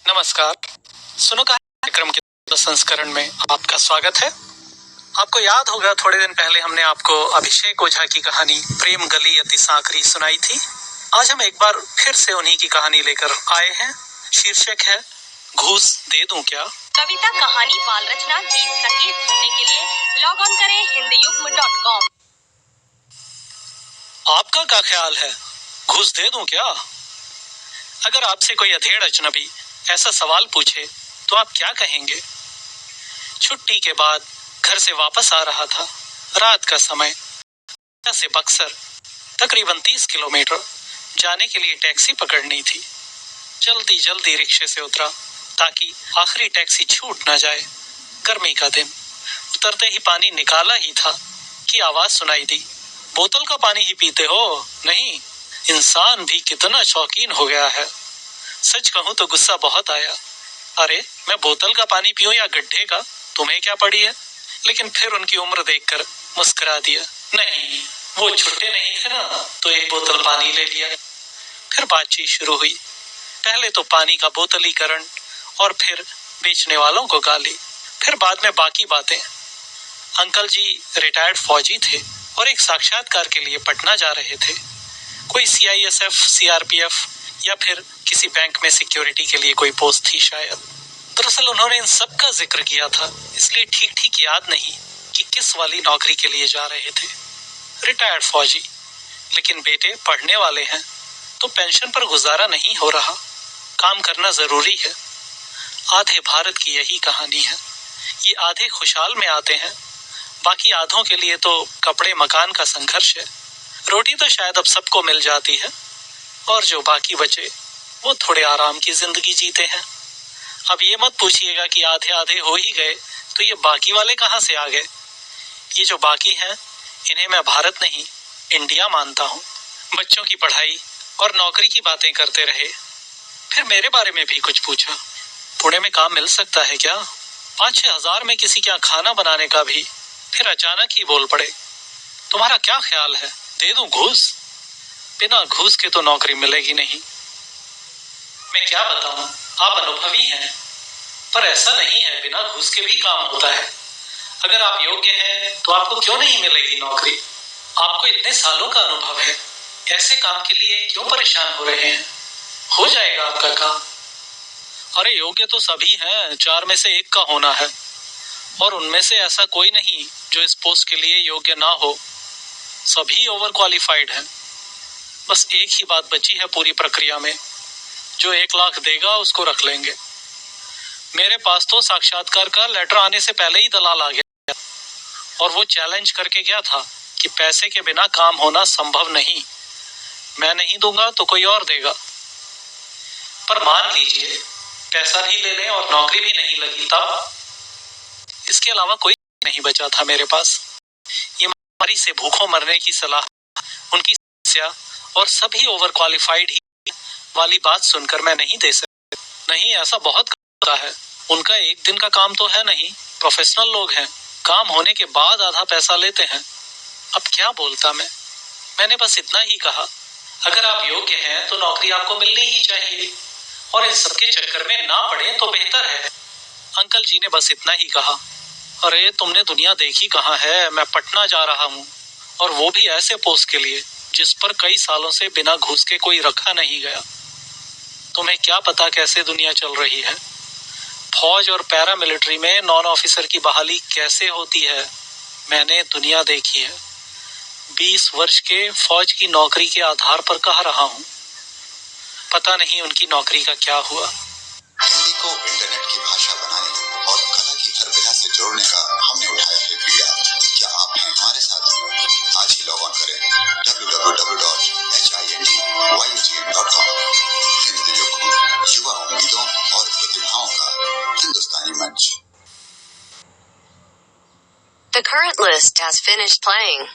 नमस्कार। सुनो कहानी कार्यक्रम के संस्करण में आपका स्वागत है। आपको याद होगा थोड़े दिन पहले हमने आपको अभिषेक ओझा की कहानी प्रेम गली अति सांकरी सुनाई थी। आज हम एक बार फिर से उन्हीं की कहानी लेकर आए हैं। शीर्षक है घूस दे दूं क्या। कविता, कहानी, बाल रचना, गीत, संगीत सुनने के लिए लॉग ऑन करें hindiyugm.com। आपका क्या ख्याल है, घूस दे दूं क्या? अगर आपसे कोई अधेड़ अजनबी ऐसा सवाल पूछे तो आप क्या कहेंगे? छुट्टी के बाद घर से वापस आ रहा था। रात का समय से बक्सर तकरीबन 30 किलोमीटर जाने के लिए टैक्सी पकड़नी थी। जल्दी जल्दी रिक्शे से उतरा ताकि आखिरी टैक्सी छूट न जाए। गर्मी का दिन, उतरते ही पानी निकाला ही था कि आवाज सुनाई दी, बोतल का पानी ही पीते हो? नहीं, इंसान भी कितना शौकीन हो गया है। सच कहूं तो गुस्सा बहुत आया। अरे मैं बोतल का पानी पीऊं या गड्ढे का, तुम्हें क्या पड़ी है? लेकिन फिर उनकी उम्र देखकर मुस्कुरा दिया। नहीं, वो छुट्टे नहीं थे ना, तो एक बोतल पानी ले लिया। फिर बातचीत शुरू हुई। पहले तो पानी का बोतलीकरण और फिर बेचने वालों को गाली, फिर बाद में बाकी बातें। अंकल जी रिटायर्ड फौजी थे और एक साक्षात्कार के लिए पटना जा रहे थे। कोई CISF, CRPF या फिर किसी बैंक में सिक्योरिटी के लिए कोई पोस्ट थी शायद। दरअसल उन्होंने इन सब का जिक्र किया था, इसलिए ठीक ठीक याद नहीं कि किस वाली नौकरी के लिए जा रहे थे। रिटायर्ड फौजी, लेकिन बेटे पढ़ने वाले हैं तो पेंशन पर गुजारा नहीं हो रहा, काम करना जरूरी है। आधे भारत की यही कहानी है। ये आधे खुशहाल में आते हैं, बाकी आधों के लिए तो कपड़े मकान का संघर्ष है। रोटी तो शायद अब सबको मिल जाती है और जो बाकी बचे वो थोड़े आराम की जिंदगी जीते हैं। अब ये मत पूछिएगा कि आधे आधे हो ही गए तो ये बाकी वाले कहां से आ गए। ये जो बाकी हैं इन्हें मैं भारत नहीं इंडिया मानता हूँ। बच्चों की पढ़ाई और नौकरी की बातें करते रहे, फिर मेरे बारे में भी कुछ पूछा। पुणे में काम मिल सकता है क्या? 5-6 हजार में किसी क्या खाना बनाने का भी। फिर अचानक ही बोल पड़े, तुम्हारा क्या ख्याल है, दे दूं घूस? बिना घूस के तो नौकरी मिलेगी नहीं। मैं क्या बताऊं, आप अनुभवी हैं, पर ऐसा नहीं है, बिना घूस के भी काम होता है। अगर आप योग्य हैं तो आपको क्यों नहीं मिलेगी नौकरी? आपको इतने सालों का अनुभव है, ऐसे काम के लिए क्यों परेशान हो रहे हैं? हो जाएगा आपका काम। अरे योग्य तो सभी हैं, 4 में से 1 का होना है और उनमें से ऐसा कोई नहीं जो इस पोस्ट के लिए योग्य ना हो। सभी ओवर क्वालिफाइड हैं। बस एक ही बात बची है पूरी प्रक्रिया में, जो 1 लाख देगा उसको रख लेंगे। मेरे पास तो साक्षात्कार का लेटर आने से पहले ही दलाल आ गया और वो चैलेंज करके गया था कि पैसे के बिना काम होना संभव नहीं, मैं नहीं दूंगा तो कोई और देगा। पर मान लीजिए पैसा भी ले लें और नौकरी भी नहीं लगी, तब? इसके अलावा कोई नहीं बचा था मेरे पास। ये बीमारी से भूखों मरने की सलाह, उनकी समस्या और सभी ओवर क्वालिफाइड ही वाली बात सुनकर मैं नहीं दे सकता। नहीं, ऐसा बहुत होता है। उनका एक दिन का काम तो है नहीं, प्रोफेशनल लोग हैं, काम होने के बाद आधा पैसा लेते हैं। अब क्या बोलता मैंने बस इतना ही कहा, अगर आप योग्य हैं तो नौकरी आपको मिलनी ही चाहिए और इन सबके चक्कर में ना पड़े तो बेहतर है। अंकल जी ने बस इतना ही कहा, अरे तुमने दुनिया देखी कहाँ है, मैं पटना जा रहा हूँ और वो भी ऐसे पोस्ट के लिए जिस पर कई सालों से बिना घूस के कोई रखा नहीं गया। तुम्हें क्या पता कैसे दुनिया चल रही है। फौज और पैरामिलिट्री में नॉन ऑफिसर की बहाली कैसे होती है, मैंने दुनिया देखी है। 20 वर्ष के फौज की नौकरी के आधार पर कह रहा हूँ। पता नहीं उनकी नौकरी का क्या हुआ। हिंदी को इंटरनेट की भाषा बनाने और कला की हर विधा से जोड़ने का हमने उठाया है बीड़ा। क्या आप हैं हमारे साथ? आज ही लॉग ऑन करें www.hindiyugm.com। हिंदी युग, युवा उम्मीदों और प्रतिभाओं का हिंदुस्तानी मंच। The current list has finished playing.